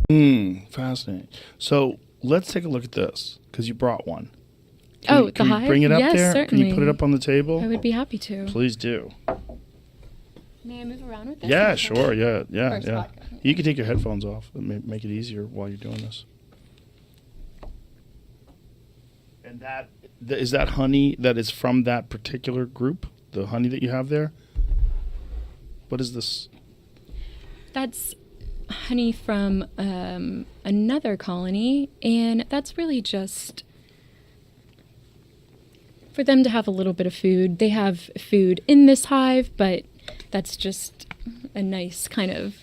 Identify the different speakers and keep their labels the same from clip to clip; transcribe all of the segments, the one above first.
Speaker 1: Fascinating. So let's take a look at this because you brought one.
Speaker 2: The
Speaker 1: can
Speaker 2: hive?
Speaker 1: You bring it up
Speaker 2: yes,
Speaker 1: there?
Speaker 2: Certainly.
Speaker 1: Can you put it up on the table?
Speaker 2: I would be happy to.
Speaker 1: Please do.
Speaker 2: May I move around with this?
Speaker 1: Yeah, sure. Yeah.
Speaker 2: Spot.
Speaker 1: You can take your headphones off and make it easier while you're doing this. And is that honey that is from that particular group? The honey that you have there? What is this?
Speaker 2: That's honey from another colony, and that's really just for them to have a little bit of food. They have food in this hive, but that's just a nice kind of...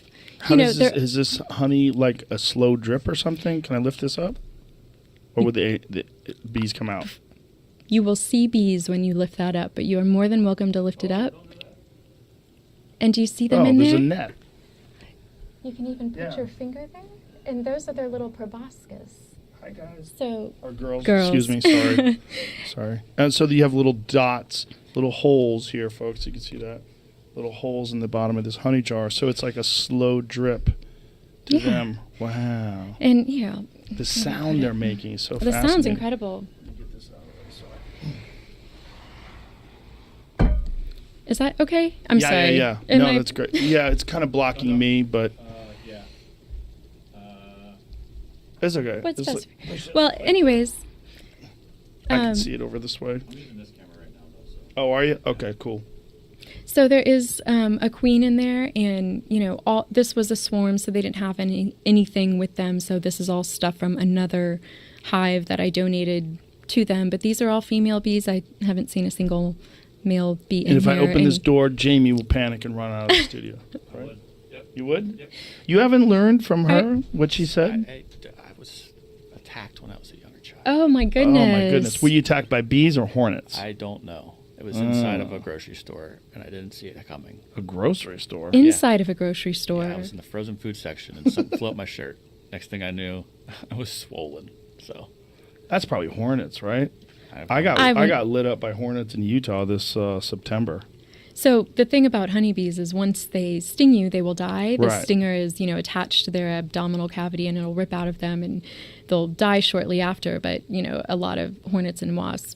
Speaker 1: Is this honey like a slow drip or something? Can I lift this up? Or would the bees come out?
Speaker 2: You will see bees when you lift that up, but you are more than welcome to lift it up. And do you see them in there?
Speaker 1: Oh, there's a net.
Speaker 2: You can even put your finger there. And those are their little proboscis.
Speaker 1: Hi, guys.
Speaker 2: So,
Speaker 1: or girls.
Speaker 2: Girls.
Speaker 1: Excuse me, sorry. Sorry. And so you have little dots, little holes here, folks. You can see that. Little holes in the bottom of this honey jar. So it's like a slow drip to them. Wow.
Speaker 2: And,
Speaker 1: the sound they're making is so
Speaker 2: the
Speaker 1: fascinating.
Speaker 2: sound's incredible.
Speaker 1: Get this out of the way.
Speaker 2: Is that okay? I'm sorry.
Speaker 1: Yeah. No, that's great. Yeah, it's kind of blocking me, but... It's okay.
Speaker 2: What's best? Well, anyways.
Speaker 1: I can see it over this way. I'm using this camera right now, though. Oh, are you? Okay, cool.
Speaker 2: So there is a queen in there, and this was a swarm, so they didn't have anything with them. So this is all stuff from another hive that I donated to them. But these are all female bees. I haven't seen a single male bee in here.
Speaker 1: And if I open this door, Jamie will panic and run out of the studio. Right? Yep. You would? Yep. You haven't learned from her what she said?
Speaker 3: I was attacked when I was a younger child.
Speaker 2: Oh my goodness!
Speaker 1: Oh my goodness! Were you attacked by bees or hornets?
Speaker 3: I don't know. It was inside of a grocery store, and I didn't see it coming.
Speaker 1: A grocery store?
Speaker 2: Inside of a grocery store?
Speaker 3: Yeah, I was in the frozen food section, and something flew up my shirt. Next thing I knew, I was swollen. So
Speaker 1: that's probably hornets, right? I got lit up by hornets in Utah this September.
Speaker 2: So the thing about honeybees is once they sting you, they will die. The
Speaker 1: Right.
Speaker 2: stinger is, attached to their abdominal cavity, and it'll rip out of them, and they'll die shortly after. But, a lot of hornets and wasps,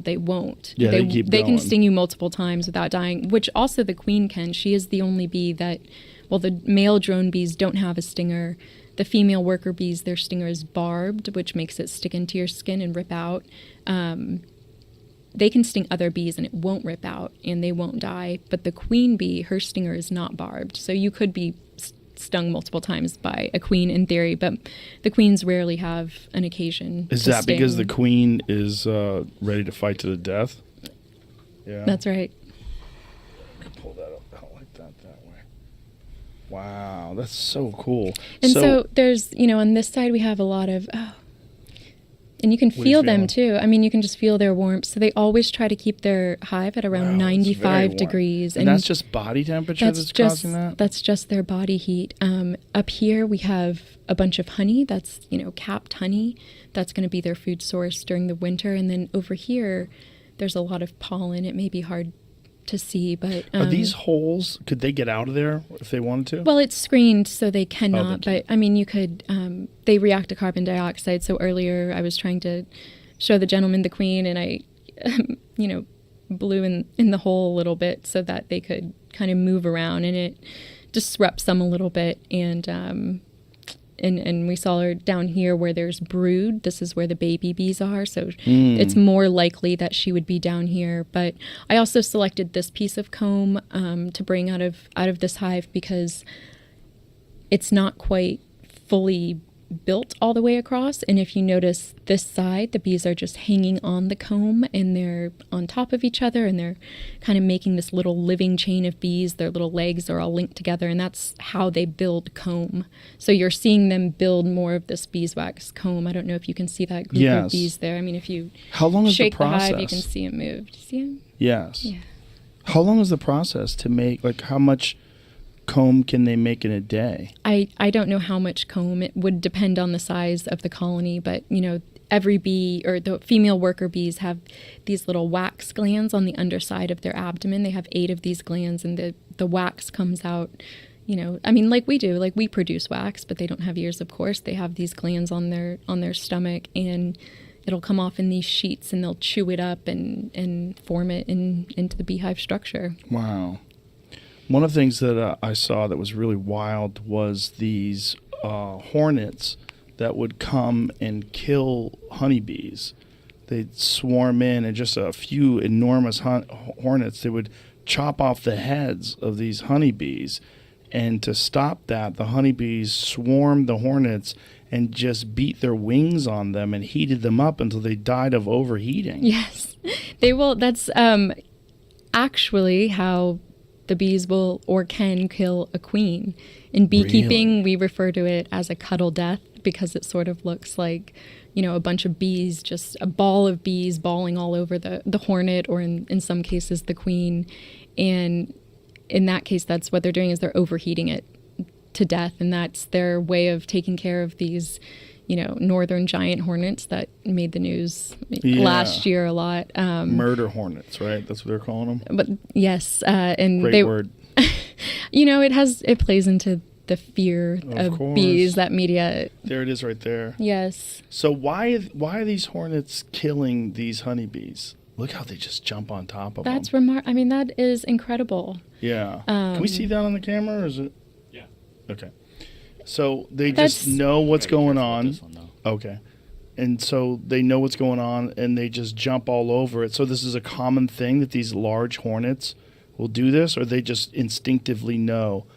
Speaker 2: they won't.
Speaker 1: Yeah, they keep
Speaker 2: They can
Speaker 1: going.
Speaker 2: sting you multiple times without dying, which also the queen can. She is the only bee that, the male drone bees don't have a stinger. The female worker bees, their stinger is barbed, which makes it stick into your skin and rip out. They can sting other bees and it won't rip out and they won't die. But the queen bee, her stinger is not barbed. So you could be stung multiple times by a queen in theory, but the queens rarely have an occasion
Speaker 1: Is
Speaker 2: to
Speaker 1: that
Speaker 2: sting.
Speaker 1: because the queen is ready to fight to the death? Yeah.
Speaker 2: That's right.
Speaker 1: Pull that out like that way. Wow, that's so cool.
Speaker 2: And so there's, on this side we have a lot of... And you can feel them too. I mean, you can just feel their warmth. So they always try to keep their hive at around 95 degrees.
Speaker 1: And that's just body temperature that's causing that?
Speaker 2: That's just their body heat. Up here we have a bunch of honey. That's, capped honey. That's going to be their food source during the winter. And then over here, there's a lot of pollen. It may be hard to see, but...
Speaker 1: Are these holes, could they get out of there if they wanted to?
Speaker 2: Well, it's screened, so they cannot. But, I mean, you could... they react to carbon dioxide. So earlier I was trying to show the gentleman the queen, and I, blew in the hole a little bit so that they could kind of move around, and it disrupts them a little bit. And we saw her down here where there's brood. This is where the baby bees are. So it's more likely that she would be down here. But I also selected this piece of comb to bring out of this hive because it's not quite fully built all the way across. And if you notice this side, the bees are just hanging on the comb and they're on top of each other and they're kind of making this little living chain of bees. Their little legs are all linked together, and that's how they build comb. So you're seeing them build more of this beeswax comb. I don't know if you can see that group of bees there. I mean, if you
Speaker 1: How long is
Speaker 2: shake
Speaker 1: the process?
Speaker 2: hive, you can see it move. Do you see them?
Speaker 1: Yes.
Speaker 2: Yeah.
Speaker 1: How long is the process to make, like how much comb can they make in a day?
Speaker 2: I don't know how much comb. It would depend on the size of the colony, but every bee, or the female worker bees, have these little wax glands on the underside of their abdomen. They have 8 of these glands, and the wax comes out I mean, like we do, like we produce wax, but they don't have ears, of course. They have these glands on their stomach, and it'll come off in these sheets, and they'll chew it up and form it into the beehive structure.
Speaker 1: Wow. One of the things that I saw that was really wild was these hornets that would come and kill honeybees. They'd swarm in, and just a few enormous hornets, they would chop off the heads of these honeybees. And to stop that, the honeybees swarmed the hornets and just beat their wings on them and heated them up until they died of overheating.
Speaker 2: Yes, they will. That's actually how the bees will or can kill a queen. In beekeeping,
Speaker 1: Really?
Speaker 2: we refer to it as a cuddle death because it sort of looks like, a bunch of bees, just a ball of bees balling all over the hornet, or in some cases the queen. And in that case, that's what they're doing, is they're overheating it to death. And that's their way of taking care of these, northern giant hornets that made the news last year a lot.
Speaker 1: Murder hornets, right? That's what they're calling them.
Speaker 2: But yes, and
Speaker 1: Great word.
Speaker 2: it plays into the fear of
Speaker 1: course.
Speaker 2: bees, that media.
Speaker 1: There it is right there.
Speaker 2: Yes.
Speaker 1: So why are these hornets killing these honeybees? Look how they just jump on top of them.
Speaker 2: That's I mean, that is incredible.
Speaker 1: Yeah. Can we see that on the camera, or is it?
Speaker 3: Yeah.
Speaker 1: Okay. So they just know what's going on. Okay. And so they know what's going on, and they just jump all over it. So this is a common thing that these large hornets will do this, or they just instinctively know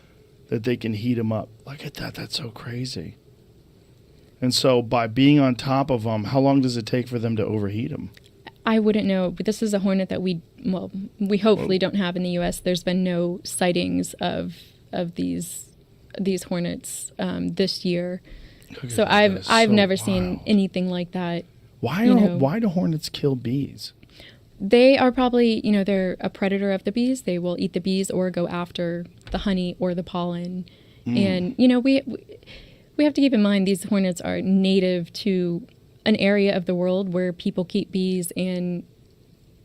Speaker 1: that they can heat them up. Look at that. That's so crazy. And so by being on top of them, how long does it take for them to overheat them?
Speaker 2: I wouldn't know, but this is a hornet that we hopefully don't have in the U.S. There's been no sightings of these hornets this year. So I've never seen anything like that.
Speaker 1: Why do hornets kill bees?
Speaker 2: They are probably, they're a predator of the bees. They will eat the bees or go after the honey or the pollen. And, we have to keep in mind these hornets are native to an area of the world where people keep bees, and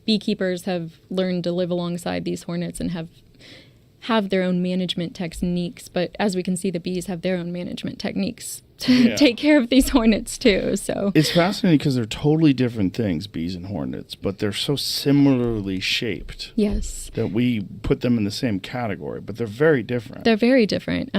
Speaker 2: beekeepers have learned to live alongside these hornets and have their own management techniques. But as we can see, the bees have their own management techniques to take care of these hornets too. So
Speaker 1: it's fascinating because they're totally different things, bees and hornets, but they're so similarly shaped.
Speaker 2: Yes.
Speaker 1: That we put them in the same category, but they're very different.
Speaker 2: They're very different.